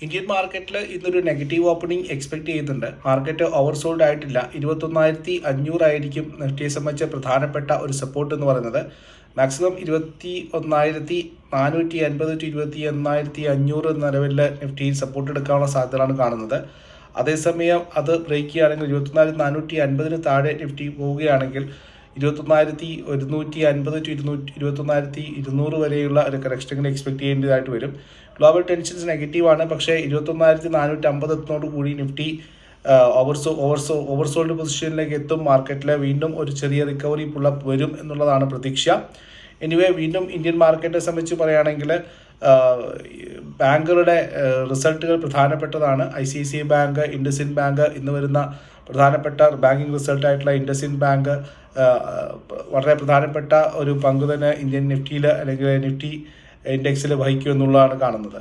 Indian മാർക്കറ്റിൽ ഇന്നൊരു negative opening expect ചെയ്യുന്നുണ്ട്. മാർക്കറ്റ് ഓവർസോൾഡ് ആയിട്ടില്ല. 21,500 ആയിരിക്കും നിഫ്റ്റിയെ സംബന്ധിച്ച പ്രധാനപ്പെട്ട ഒരു സപ്പോർട്ട് എന്ന് പറയുന്നത്. മാക്സിമം 21,450 ടു 21,500 എന്ന ലെവലിൽ നിഫ്റ്റിയിൽ സപ്പോർട്ട് എടുക്കാനുള്ള സാധ്യതയാണ് കാണുന്നത്. അതേസമയം അത് ബ്രേക്ക് ചെയ്യുകയാണെങ്കിൽ 24,450 താഴെ നിഫ്റ്റി പോവുകയാണെങ്കിൽ 21,150 ടു 21,200 വരെയുള്ള ഒരു കറക്ഷനുകൾ എക്സ്പെക്ട് ചെയ്യേണ്ടതായിട്ട് വരും. ഗ്ലോബൽ ടെൻഷൻസ് നെഗറ്റീവാണ്. പക്ഷേ 21,450 എത്തുന്നതോടുകൂടി നിഫ്റ്റി ഓവർസോൾഡ് പൊസിഷനിലേക്ക് എത്തും. മാർക്കറ്റിൽ വീണ്ടും ഒരു ചെറിയ റിക്കവറി പുള്ളപ്പ് വരും എന്നുള്ളതാണ് പ്രതീക്ഷ. എനിവേ, വീണ്ടും ഇന്ത്യൻ മാർക്കറ്റിനെ സംബന്ധിച്ച് പറയുകയാണെങ്കിൽ ബാങ്കുകളുടെ റിസൾട്ടുകൾ പ്രധാനപ്പെട്ടതാണ്. ICICI ബാങ്ക്, ഇൻഡസിൻഡ് ബാങ്ക്, ഇന്ന് വരുന്ന പ്രധാനപ്പെട്ട ബാങ്കിങ് റിസൾട്ടായിട്ടുള്ള ഇൻഡസിൻഡ് ബാങ്ക് വളരെ പ്രധാനപ്പെട്ട ഒരു പങ്ക് തന്നെ ഇന്ത്യൻ നിഫ്റ്റിയിൽ അല്ലെങ്കിൽ നിഫ്റ്റി ഇൻഡെക്സിൽ വഹിക്കും എന്നുള്ളതാണ് കാണുന്നത്.